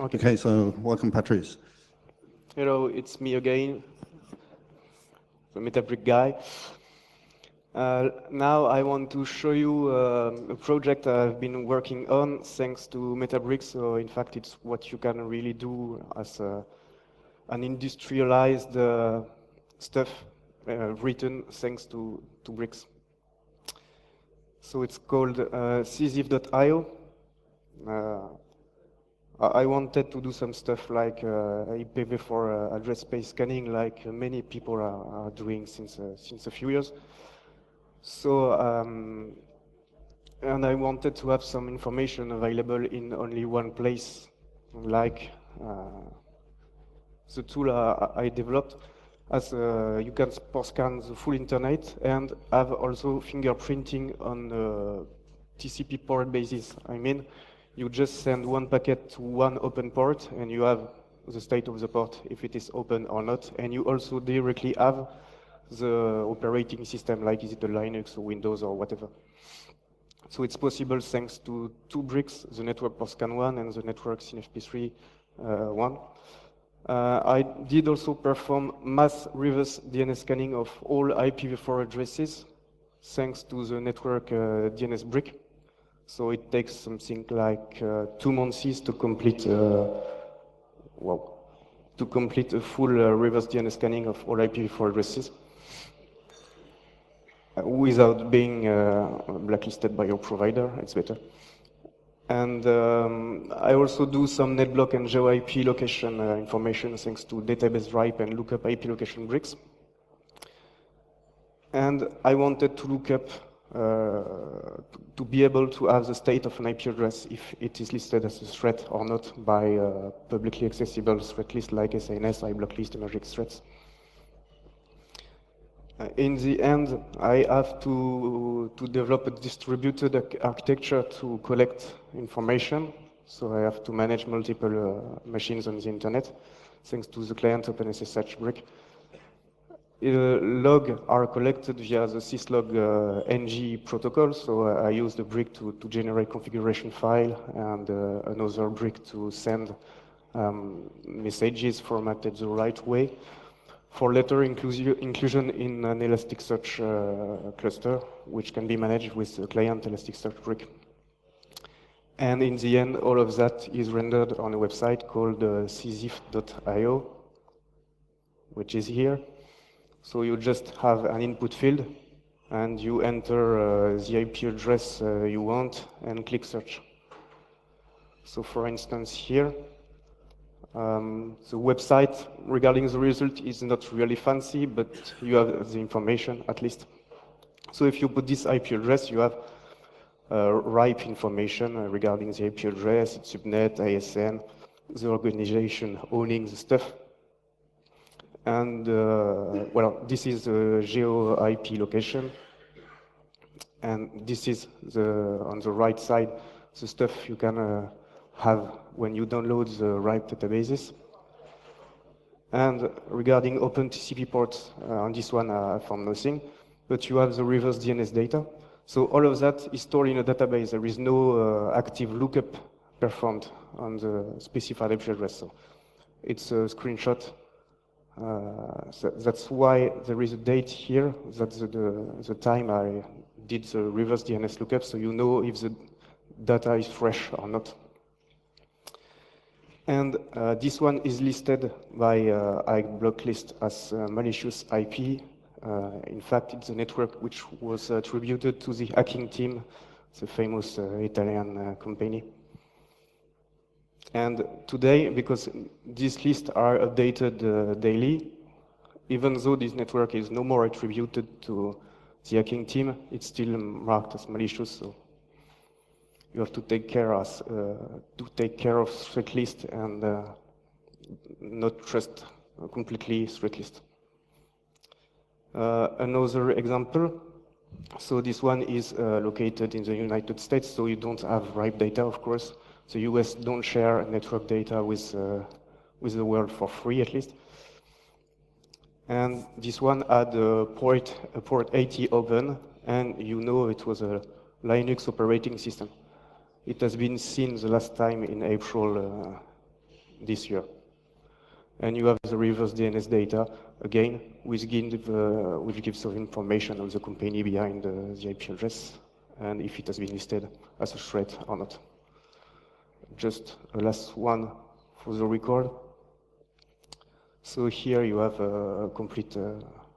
Okay, so welcome, Patrice. Hello, it's me again, the Metabrick guy. Now I want to show you a project I've been working on thanks to Metabrick. So in fact, it's what you can really do as an industrialized stuff written thanks to bricks. So it's called Sisyphe.io. I wanted to do some stuff like IPv4 address space scanning, like many people are doing since a few years. So, and I wanted to have some information available in only one place, like the tool I developed, as you can scan the full internet and have also fingerprinting on TCP port basis. I mean, you just send one packet to one open port and you have the state of the port, if it is open or not. And you also directly have the operating system, like is it a Linux or Windows or whatever. So it's possible thanks to two bricks, the network PortScan 1 and the network SYNFP3 one. I did also perform mass reverse DNS scanning of all IPv4 addresses thanks to the network DNS brick. So it takes something like 2 months to complete, to complete a full reverse DNS scanning of all IPv4 addresses without being blacklisted by your provider. It's better. And I also do some netblock and GeoIP location information thanks to database write and lookup IP location bricks. And I wanted to look up to be able to have the state of an IP address if it is listed as a threat or not by a publicly accessible threat list like SNS, iBlocklist, Emerging Threats. In the end, I have to develop a distributed architecture to collect information. So I have to manage multiple machines on the internet, thanks to the client OpenSSH brick. Logs are collected via the syslog ng protocol. So I use the brick to generate configuration file and another brick to send messages formatted the right way for later inclusion in an Elasticsearch cluster, which can be managed with the client Elasticsearch brick. And in the end, all of that is rendered on a website called Sisyphe.io, which is here. So you just have an input field, and you enter the IP address you want and click search. So for instance, here, the website regarding the result is not really fancy, but you have the information at least. So if you put this IP address, you have ripe information regarding the IP address, its subnet, ISN, the organization owning the stuff. And well, this is the geo IP location. And this is on the right side, the stuff you can have when you download the RIPE databases. And regarding open TCP ports, on this one I found nothing, but you have the reverse DNS data. So all of that is stored in a database. There is no active lookup performed on the specified IP address. So it's a screenshot. So that's why there is a date here. That's the time I did the reverse DNS lookup, so you know if the data is fresh or not. And this one is listed by iBlocklist as malicious IP. In fact, it's a network which was attributed to the hacking team, the famous Italian company. And today, because these lists are updated daily, even though this network is no more attributed to the hacking team, it's still marked as malicious. So you have to take care of threat list and not trust completely threat list. Another example. So this one is located in the United States, so you don't have RIPE data, of course. The US don't share network data with the world for free, at least. And this one had a port 80 open, and you know it was a Linux operating system. It has been seen the last time in April this year. And you have the reverse DNS data, again, which gives some information on the company behind the IP address, and if it has been listed as a threat or not. Just a last one for the record. So here you have a complete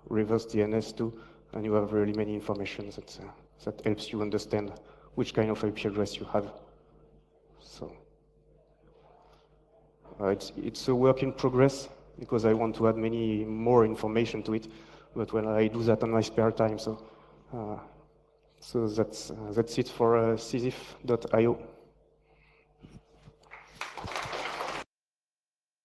reverse DNS too, and you have really many information that helps you understand which kind of IP address you have. So it's a work in progress because I want to add many more information to it, but when I do that on my spare time, so that's it for Sisyphe.io.